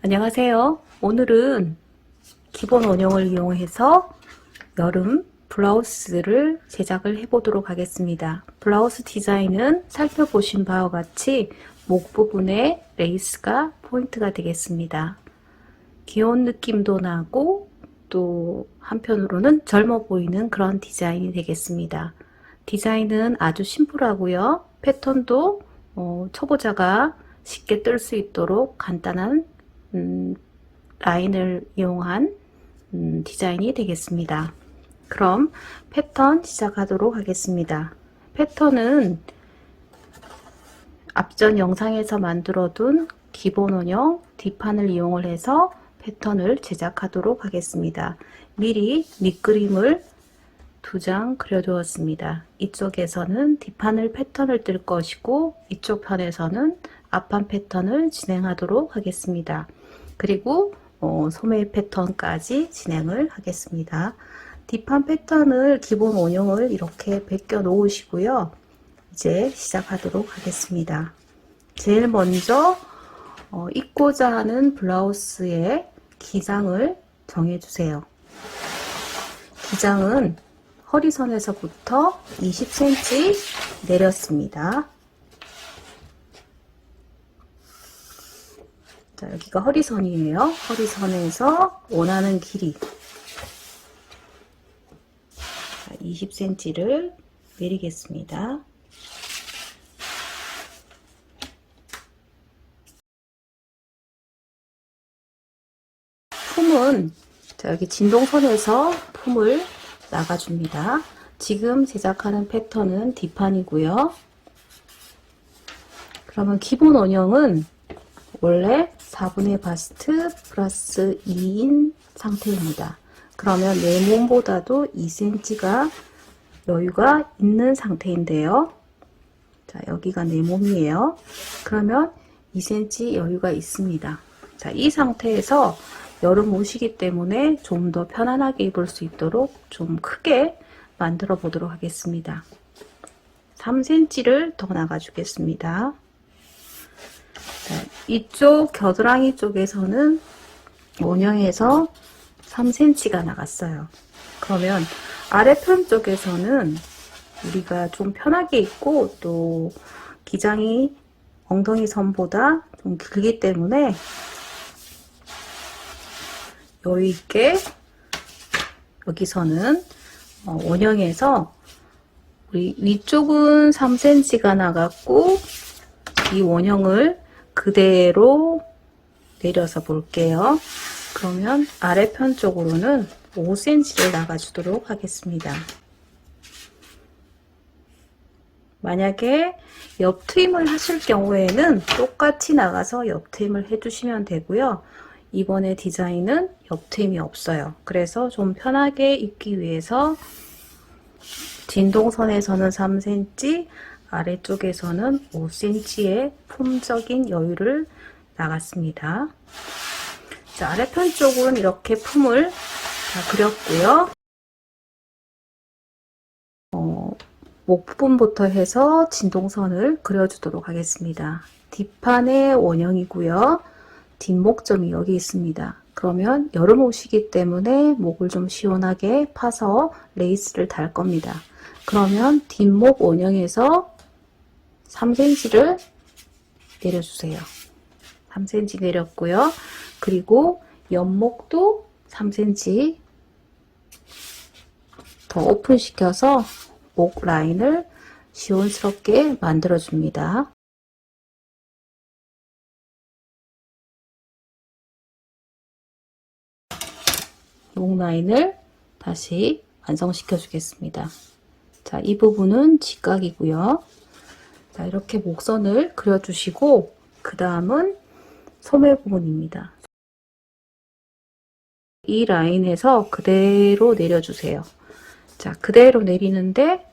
안녕하세요. 오늘은 기본 원형을 이용해서 여름 블라우스를 제작을 해보도록 하겠습니다. 블라우스 디자인은 살펴보신 바와 같이 목 부분에 레이스가 포인트가 되겠습니다. 귀여운 느낌도 나고 또 한편으로는 젊어 보이는 그런 디자인이 되겠습니다. 디자인은 아주 심플하고요. 패턴도 초보자가 쉽게 뜰 수 있도록 간단한 라인을 이용한 디자인이 되겠습니다. 그럼 패턴 시작하도록 하겠습니다. 패턴은 앞전 영상에서 만들어둔 기본 원형 뒷판을 이용을 해서 패턴을 제작하도록 하겠습니다. 미리 밑그림을 2장 그려두었습니다. 이쪽에서는 뒷판을 패턴을 뜰 것이고 이쪽 편에서는 앞판 패턴을 진행하도록 하겠습니다. 그리고 소매 패턴까지 진행을 하겠습니다. 뒷판 패턴을 기본 원형을 이렇게 베껴 놓으시고요. 이제 시작하도록 하겠습니다. 제일 먼저 입고자 하는 블라우스의 기장을 정해주세요. 기장은 허리선에서부터 20cm 내렸습니다. 자, 여기가 허리선이에요. 허리선에서 원하는 길이 20cm를 내리겠습니다. 품은 자, 여기 진동선에서 품을 나가줍니다. 지금 제작하는 패턴은 뒷판이고요. 그러면 기본 원형은 원래 4분의 바스트 플러스 2인 상태입니다. 그러면 내 몸보다도 2cm가 여유가 있는 상태인데요. 자, 여기가 내 몸이에요. 그러면 2cm 여유가 있습니다. 자, 이 상태에서 여름 옷이기 때문에 좀 더 편안하게 입을 수 있도록 좀 크게 만들어 보도록 하겠습니다. 3cm를 더 나가 주겠습니다. 자, 이쪽 겨드랑이 쪽에서는 원형에서 3cm가 나갔어요. 그러면 아래편 쪽에서는 우리가 좀 편하게 입고 또 기장이 엉덩이 선보다 좀 길기 때문에 여유 있게 여기서는 원형에서 우리 위쪽은 3cm가 나갔고 이 원형을 그대로 내려서 볼게요. 그러면 아래편 쪽으로는 5cm를 나가주도록 하겠습니다. 만약에 옆 트임을 하실 경우에는 똑같이 나가서 옆 트임을 해주시면 되고요. 이번에 디자인은 옆 트임이 없어요. 그래서 좀 편하게 입기 위해서 진동선에서는 3cm, 아래쪽에서는 5cm의 품적인 여유를 나갔습니다. 자, 아래편 쪽은 이렇게 품을 다 그렸고요. 목 부분부터 해서 진동선을 그려주도록 하겠습니다. 뒷판의 원형이고요. 뒷목점이 여기 있습니다. 그러면 여름 옷이기 때문에 목을 좀 시원하게 파서 레이스를 달 겁니다. 그러면 뒷목 원형에서 3cm를 내려주세요. 3cm 내렸고요. 그리고 옆목도 3cm 더 오픈시켜서 목 라인을 시원스럽게 만들어줍니다. 목 라인을 다시 완성시켜 주겠습니다. 자, 이 부분은 직각이고요. 자, 이렇게 목선을 그려주시고 그 다음은 소매 부분입니다. 이 라인에서 그대로 내려주세요. 자, 그대로 내리는데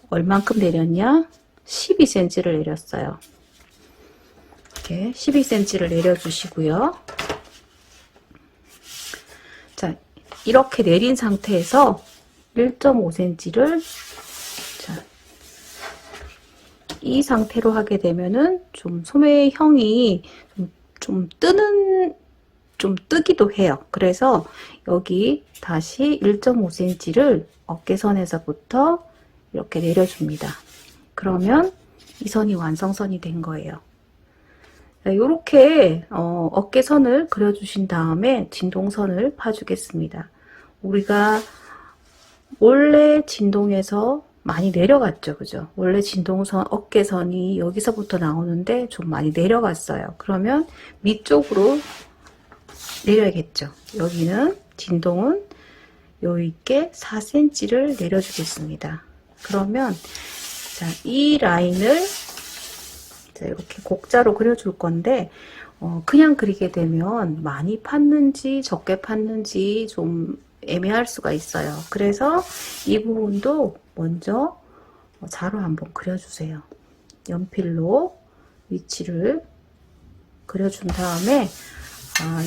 얼만큼 내렸냐? 12cm를 내렸어요. 이렇게 12cm를 내려주시고요. 자, 이렇게 내린 상태에서 1.5cm를 이 상태로 하게 되면은 좀 소매형이 좀 뜨는 좀 뜨기도 해요. 그래서 여기 다시 1.5cm를 어깨선에서부터 이렇게 내려줍니다. 그러면 이 선이 완성선이 된 거예요. 이렇게 어깨선을 그려주신 다음에 진동선을 파주겠습니다. 우리가 원래 진동에서 많이 내려갔죠, 그죠? 원래 진동선 어깨선이 여기서부터 나오는데 좀 많이 내려갔어요. 그러면 밑쪽으로 내려야겠죠. 여기는 진동은 여유 있게 4cm를 내려주겠습니다. 그러면 자, 이 라인을 자, 이렇게 곡자로 그려줄 건데 그냥 그리게 되면 많이 팠는지 적게 팠는지 좀 애매할 수가 있어요. 그래서 이 부분도 먼저 자로 한번 그려주세요. 연필로 위치를 그려준 다음에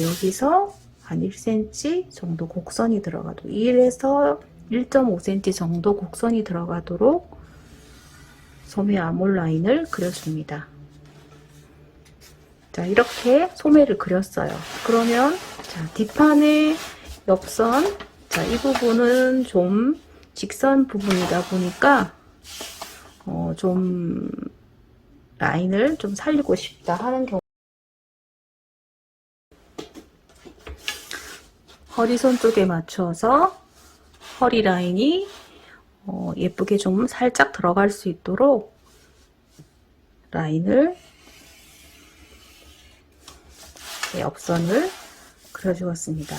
여기서 한 1cm 정도 곡선이 들어가도록 1에서 1.5cm 정도 곡선이 들어가도록 소매 아몰 라인을 그려줍니다. 자, 이렇게 소매를 그렸어요. 그러면 자, 뒷판의 옆선, 자, 이 부분은 좀 직선 부분이다 보니까 좀 라인을 좀 살리고 싶다 하는 경우 허리선 쪽에 맞춰서 허리 라인이 예쁘게 좀 살짝 들어갈 수 있도록 라인을 옆선을 그려주었습니다.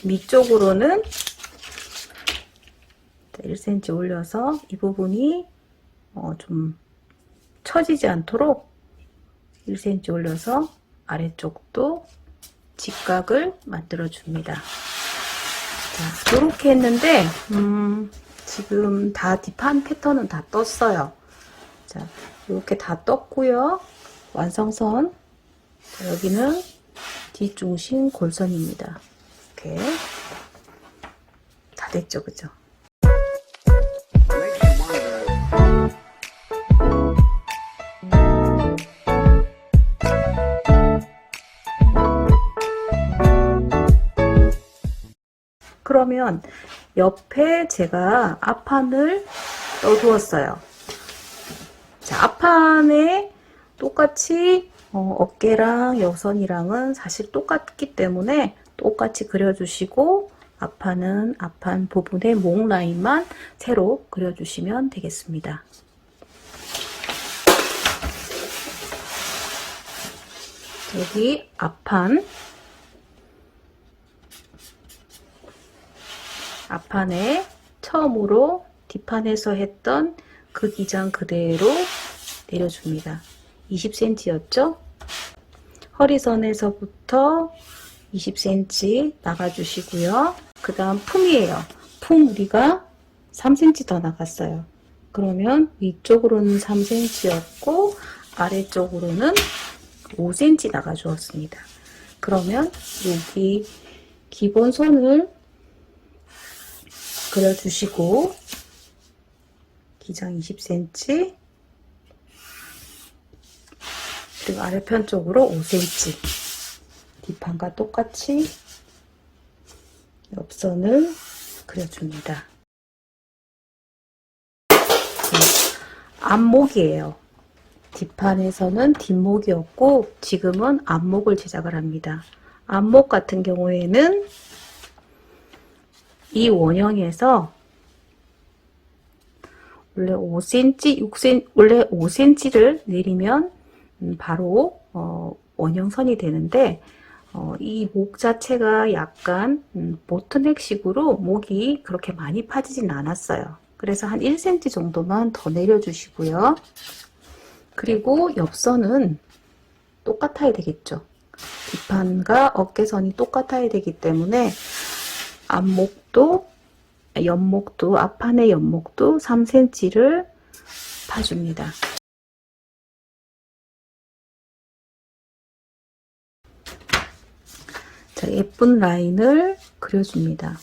밑쪽으로는 1cm 올려서 이 부분이 좀 처지지 않도록 1cm 올려서 아래쪽도 직각을 만들어 줍니다. 자, 이렇게 했는데 지금 다 뒷판 패턴은 다 떴어요. 자, 이렇게 다 떴고요. 완성선, 자, 여기는 뒷중심 골선입니다. 이렇게 다 됐죠, 그죠? 그러면 옆에 제가 앞판을 떠두었어요. 자, 앞판에 똑같이 어깨랑 여선이랑은 사실 똑같기 때문에 똑같이 그려주시고 앞판은 앞판 부분의 목 라인만 새로 그려주시면 되겠습니다. 여기 앞판에 처음으로 뒷판에서 했던 그 기장 그대로 내려줍니다. 20cm였죠? 허리선에서부터 20cm 나가주시고요. 그 다음 품이에요. 품 우리가 3cm 더 나갔어요. 그러면 위쪽으로는 3cm였고 아래쪽으로는 5cm 나가주었습니다. 그러면 여기 기본선을 그려주시고 기장 20cm 그리고 아래편 쪽으로 5cm 뒷판과 똑같이 옆선을 그려줍니다. 앞목이에요. 뒷판에서는 뒷목이었고 지금은 앞목을 제작을 합니다. 앞목 같은 경우에는 이 원형에서 원래 5cm, 6cm, 원래 5cm를 내리면 바로 원형선이 되는데 이 목 자체가 약간 보트넥식으로 목이 그렇게 많이 파지진 않았어요. 그래서 한 1cm 정도만 더 내려주시고요. 그리고 옆선은 똑같아야 되겠죠. 뒷판과 어깨선이 똑같아야 되기 때문에 앞목도 옆목도 앞판의 옆목도 3cm를 파줍니다. 자, 예쁜 라인을 그려줍니다.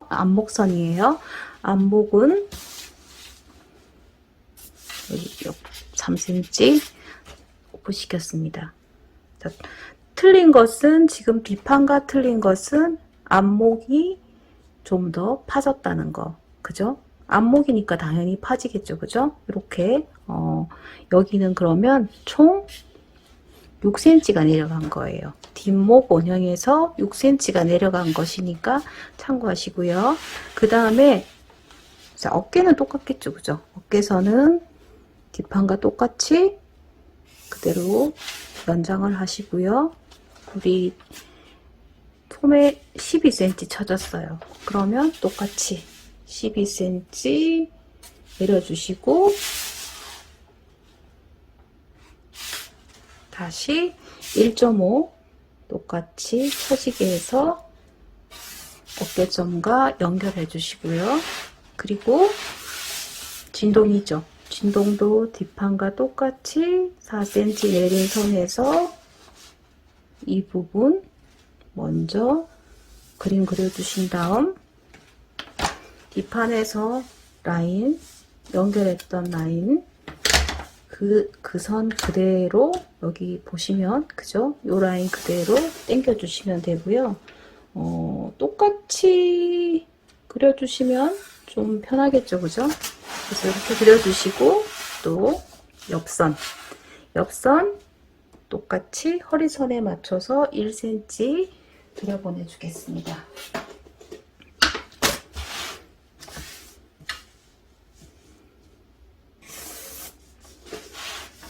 앞목선이에요. 앞목은 여기 3cm, 오프시켰습니다. 자, 틀린 것은 지금 뒷판과 틀린 것은 앞목이 좀 더 파졌다는 거. 그죠? 앞목이니까 당연히 파지겠죠. 그죠? 이렇게 여기는 그러면 총 6cm가 내려간 거예요. 뒷목 원형에서 6cm가 내려간 것이니까 참고하시고요. 그 다음에 어깨는 똑같겠죠. 그죠? 어깨선은 뒷판과 똑같이 그대로 연장을 하시고요. 우리 소매 12cm 쳐졌어요. 그러면 똑같이 12cm 내려주시고 다시 1.5 똑같이 쳐지게 해서 어깨점과 연결해 주시고요. 그리고 진동이죠. 진동도 뒷판과 똑같이 4cm 내린 선에서 이 부분 먼저 그림 그려주신 다음 뒷판에서 라인 연결했던 라인 그 선 그대로 여기 보시면 그죠? 요 라인 그대로 당겨 주시면 되고요. 똑같이 그려주시면 좀 편하겠죠, 그죠? 그래서 이렇게 그려주시고 또 옆선 똑같이 허리선에 맞춰서 1cm 그려보내 주겠습니다.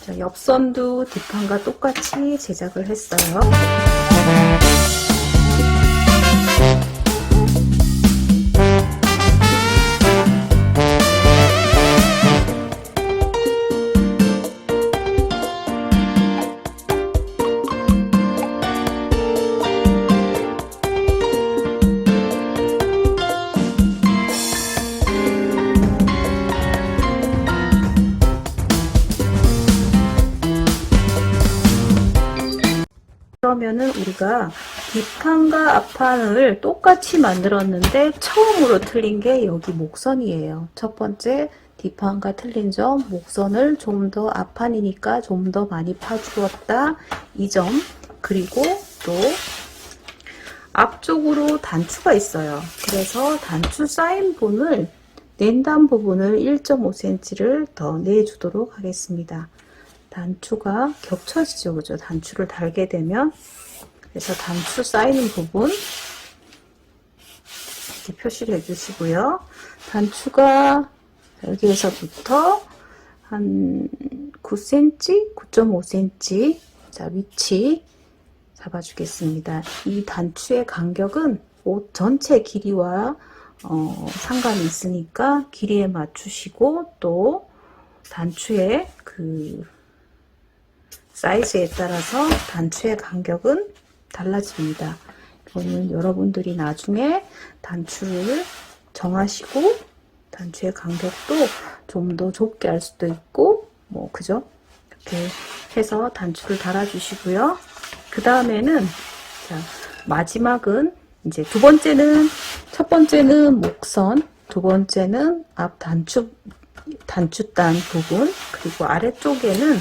자, 옆선도 뒷판과 똑같이 제작을 했어요. 그러면은 우리가 뒷판과 앞판을 똑같이 만들었는데 처음으로 틀린 게 여기 목선이에요. 첫 번째 뒷판과 틀린 점, 목선을 좀 더 앞판이니까 좀 더 많이 파주었다 이 점. 그리고 또 앞쪽으로 단추가 있어요. 그래서 단추 쌓인 분을 낸단 부분을 1.5cm를 더 내주도록 하겠습니다. 단추가 겹쳐지죠. 그죠? 단추를 달게 되면. 그래서 단추 쌓이는 부분 이렇게 표시를 해주시고요. 단추가 여기에서부터 한 9cm, 9.5cm 자 위치 잡아주겠습니다. 이 단추의 간격은 옷 전체 길이와 상관이 있으니까 길이에 맞추시고 또 단추의 그 사이즈에 따라서 단추의 간격은 달라집니다. 이거는 여러분들이 나중에 단추를 정하시고 단추의 간격도 좀 더 좁게 할 수도 있고 뭐 그죠? 이렇게 해서 단추를 달아주시고요. 그 다음에는 자 마지막은 이제 두 번째는 첫 번째는 목선, 두 번째는 앞 단추단 부분 그리고 아래쪽에는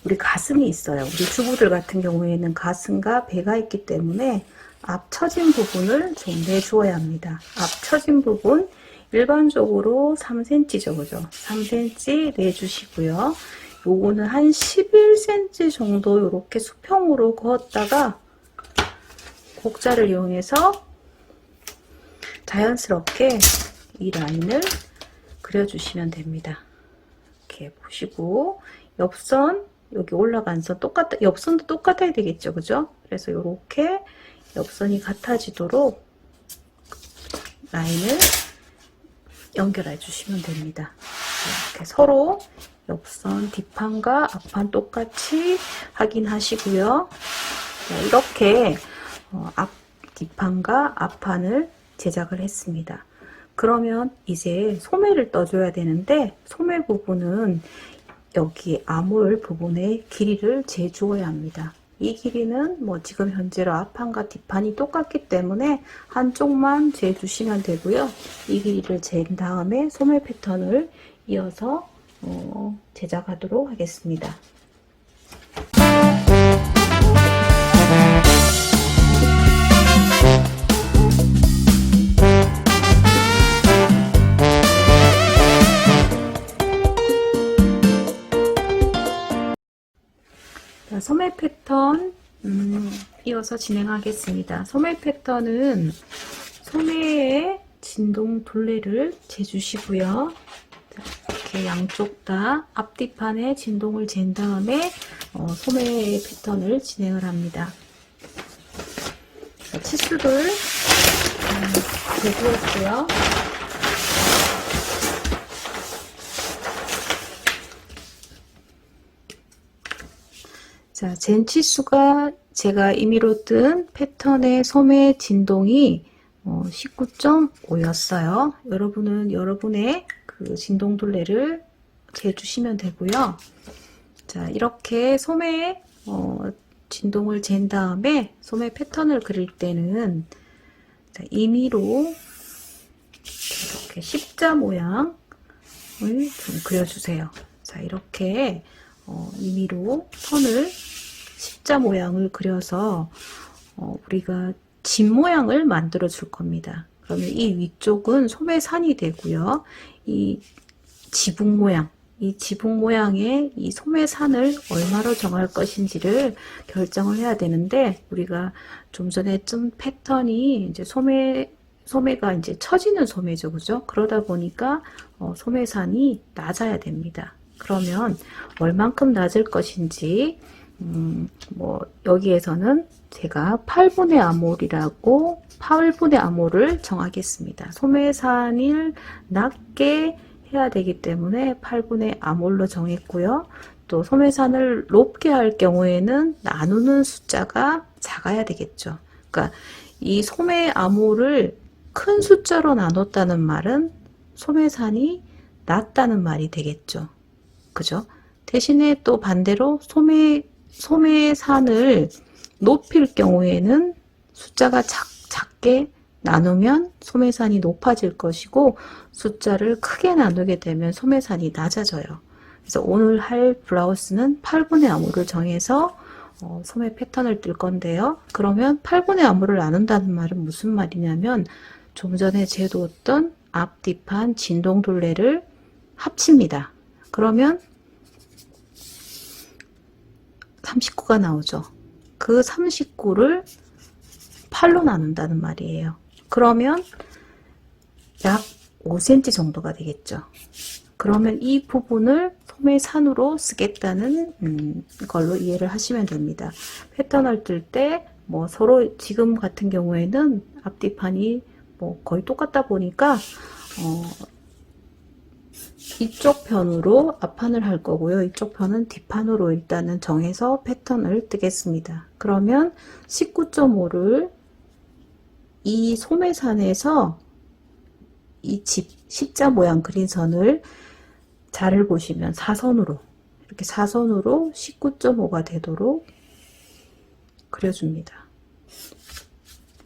우리 가슴이 있어요. 우리 주부들 같은 경우에는 가슴과 배가 있기 때문에 앞 처진 부분을 좀 내주어야 합니다. 앞 처진 부분 일반적으로 3cm죠. 그죠? 3cm 내주시고요. 요거는 한 11cm 정도 이렇게 수평으로 그었다가 곡자를 이용해서 자연스럽게 이 라인을 그려주시면 됩니다. 이렇게 보시고 옆선 여기 올라간 선 옆선도 똑같아야 되겠죠. 그죠? 그래서 이렇게 옆선이 같아지도록 라인을 연결해 주시면 됩니다. 이렇게 서로 옆선 뒷판과 앞판 똑같이 확인하시고요. 이렇게 뒷판과 앞판을 제작을 했습니다. 그러면 이제 소매를 떠줘야 되는데 소매 부분은 여기 아몰 부분에 길이를 재주어야 합니다. 이 길이는 뭐 지금 현재로 앞판과 뒷판이 똑같기 때문에 한쪽만 재주시면 되고요. 이 길이를 잰 다음에 소매 패턴을 이어서 제작하도록 하겠습니다. 소매 패턴 이어서 진행하겠습니다. 소매 패턴은 소매에 진동 둘레를 재주시고요. 이렇게 양쪽 다 앞뒤판에 진동을 잰 다음에 소매 패턴을 진행을 합니다. 치수를 재주었고요. 자, 젠 치수가 제가 임의로 뜬 패턴의 소매 진동이 19.5였어요. 여러분은 여러분의 그 진동 둘레를 재주시면 되고요. 자, 이렇게 소매에 진동을 잰 다음에 소매 패턴을 그릴 때는 자, 임의로 이렇게 십자 모양을 좀 그려주세요. 자, 이렇게 임의로 선을 십자 모양을 그려서 우리가 집 모양을 만들어 줄 겁니다. 그러면 이 위쪽은 소매산이 되고요. 이 지붕 모양, 이 지붕 모양의 이 소매산을 얼마로 정할 것인지를 결정을 해야 되는데, 우리가 좀 전에 쓴 패턴이 이제 소매가 이제 처지는 소매죠, 그죠? 그러다 보니까 소매산이 낮아야 됩니다. 그러면 얼만큼 낮을 것인지 뭐 여기에서는 제가 8분의 암홀이라고 8분의 암홀을 정하겠습니다. 소매산을 낮게 해야 되기 때문에 8분의 암홀로 정했고요. 또 소매산을 높게 할 경우에는 나누는 숫자가 작아야 되겠죠. 그러니까 이 소매 암홀을 큰 숫자로 나눴다는 말은 소매산이 낮다는 말이 되겠죠. 그죠? 대신에 또 반대로 소매산을 높일 경우에는 숫자가 작게 나누면 소매산이 높아질 것이고, 숫자를 크게 나누게 되면 소매산이 낮아져요. 그래서 오늘 할 블라우스는 8분의 암홀을 정해서 소매 패턴을 뜰 건데요. 그러면 8분의 암홀을 나눈다는 말은 무슨 말이냐면, 좀 전에 재두었던 앞뒤판 진동 둘레를 합칩니다. 그러면 39가 나오죠. 그 39를 8로 나눈다는 말이에요. 그러면 약 5cm 정도가 되겠죠. 그러면 이 부분을 소매산으로 쓰겠다는 걸로 이해를 하시면 됩니다. 패턴을 뜰 때 뭐 서로 지금 같은 경우에는 앞뒤판이 뭐 거의 똑같다 보니까 이쪽 편으로 앞판을 할 거고요. 이쪽 편은 뒷판으로 일단은 정해서 패턴을 뜨겠습니다. 그러면 19.5를 이 소매산에서 이 십자 모양 그린 선을 자를 보시면 사선으로 이렇게 사선으로 19.5가 되도록 그려줍니다.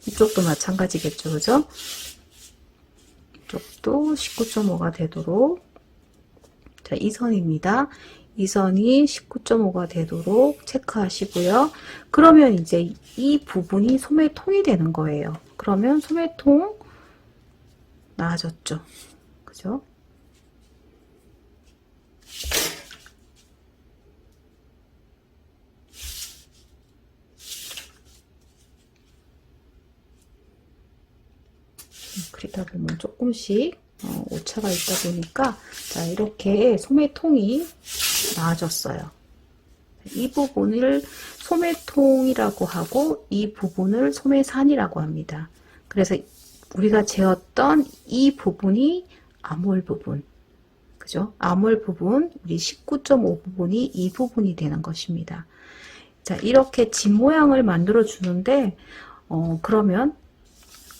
이쪽도 마찬가지겠죠, 그죠? 이쪽도 19.5가 되도록, 자, 이 선입니다. 이 선이 19.5가 되도록 체크하시고요. 그러면 이제 이 부분이 소매통이 되는 거예요. 그러면 소매통 나아졌죠, 그죠? 그리다 보면 조금씩 오차가 있다 보니까, 자, 이렇게 소매통이 나아졌어요. 이 부분을 소매통이라고 하고 이 부분을 소매산이라고 합니다. 그래서 우리가 재었던 이 부분이 암홀 부분, 그죠? 암홀 부분, 우리 19.5 부분이 이 부분이 되는 것입니다. 자, 이렇게 집 모양을 만들어 주는데 그러면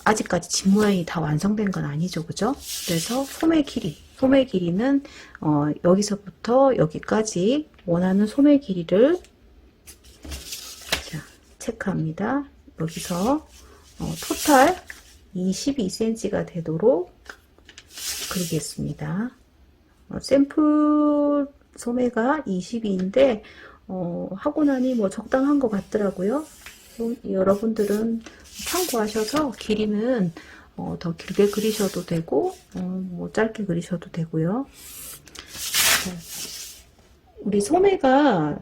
아직까지 집 모양이 다 완성된 건 아니죠, 그죠? 그래서 소매 길이는 여기서부터 여기까지 원하는 소매 길이를 자, 체크합니다. 여기서 토탈 22cm가 되도록 그리겠습니다. 샘플 소매가 22인데 하고 나니 뭐 적당한 것 같더라고요. 여러분들은 참고하셔서 길이는 더 길게 그리셔도 되고 뭐 짧게 그리셔도 되고요. 우리 소매가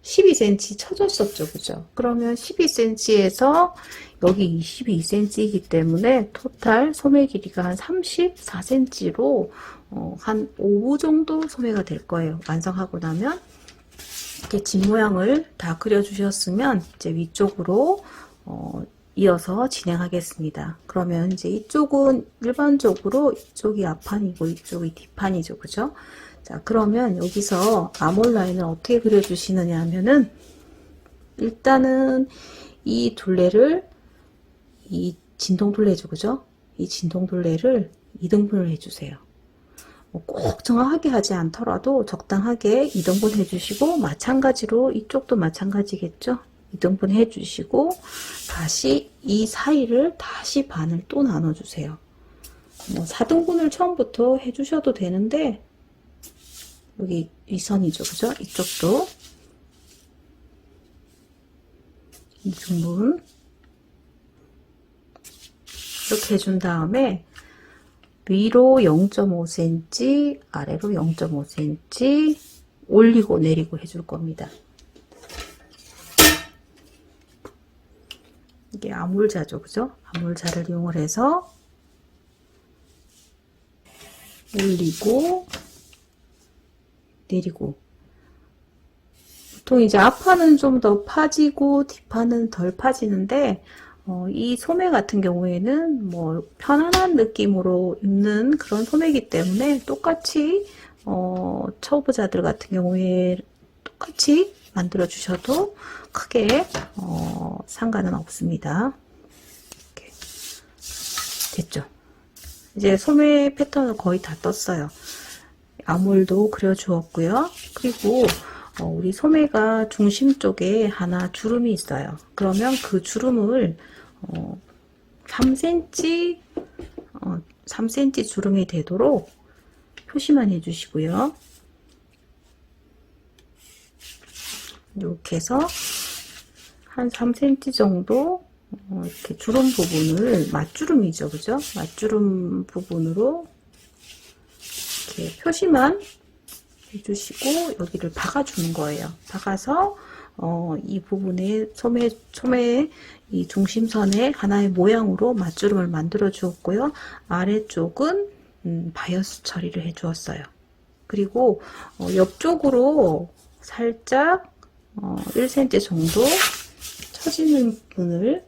12cm 쳐줬었죠. 그죠? 그러면 12cm에서 여기 22cm이기 때문에 토탈 소매 길이가 한 34cm로 한 5부 정도 소매가 될 거예요. 완성하고 나면 이렇게 집 모양을 다 그려주셨으면 이제 위쪽으로 이어서 진행하겠습니다. 그러면 이제 이쪽은 일반적으로 이쪽이 앞판이고 이쪽이 뒷판이죠. 그죠? 자, 그러면 여기서 아몰 라인을 어떻게 그려주시느냐 하면은 일단은 이 둘레를 이 진동 둘레죠. 그죠? 이 진동 둘레를 2등분을 해주세요. 꼭 정확하게 하지 않더라도 적당하게 2등분 해주시고 마찬가지로 이쪽도 마찬가지겠죠. 2등분 해주시고 다시 이 사이를 다시 반을 또 나눠주세요. 뭐 4등분을 처음부터 해주셔도 되는데 여기 이 선이죠. 그죠? 이쪽도 2등분 이렇게 해준 다음에 위로 0.5cm, 아래로 0.5cm 올리고 내리고 해줄 겁니다. 이게 아몰자죠. 그죠? 아몰자를 이용을 해서 올리고 내리고 보통 이제 앞판은 좀 더 파지고 뒷판은 덜 파지는데 이 소매 같은 경우에는 뭐 편안한 느낌으로 입는 그런 소매이기 때문에 똑같이 초보자들 같은 경우에 똑같이 만들어 주셔도 크게 상관은 없습니다. 이렇게 됐죠? 이제 소매 패턴을 거의 다 떴어요. 아몰도 그려 주었고요. 그리고 우리 소매가 중심 쪽에 하나 주름이 있어요. 그러면 그 주름을 3cm 3cm 주름이 되도록 표시만 해주시고요. 이렇게 해서 한 3cm 정도 이렇게 주름 부분을 맞주름이죠. 그죠? 맞주름 부분으로 이렇게 표시만 해주시고 여기를 박아주는 거예요. 박아서 이 부분에 소매 이 중심선에 하나의 모양으로 맞주름을 만들어 주었고요. 아래쪽은 바이어스 처리를 해 주었어요. 그리고 옆쪽으로 살짝 1cm 정도 처지는 부분을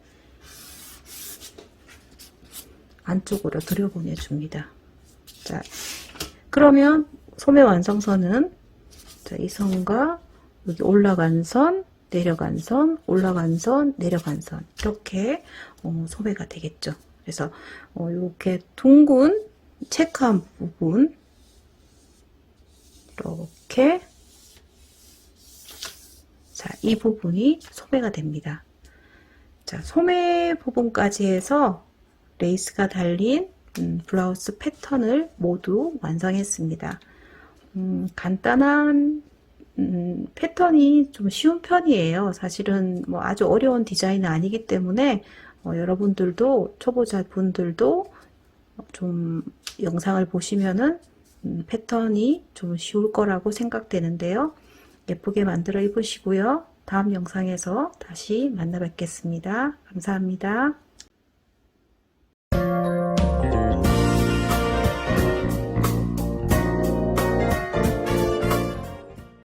안쪽으로 들여보내 줍니다. 자, 그러면 소매 완성선은 자, 이 선과 여기 올라간 선, 내려간 선, 올라간 선, 내려간 선 이렇게 소매가 되겠죠. 그래서 이렇게 둥근 체크한 부분 이렇게 자, 이 부분이 소매가 됩니다. 자, 소매 부분까지 해서 레이스가 달린 블라우스 패턴을 모두 완성했습니다. 간단한 패턴이 좀 쉬운 편이에요. 사실은 뭐 아주 어려운 디자인은 아니기 때문에 여러분들도 초보자분들도 좀 영상을 보시면은 패턴이 좀 쉬울 거라고 생각되는데요. 예쁘게 만들어 입으시고요. 다음 영상에서 다시 만나 뵙겠습니다. 감사합니다.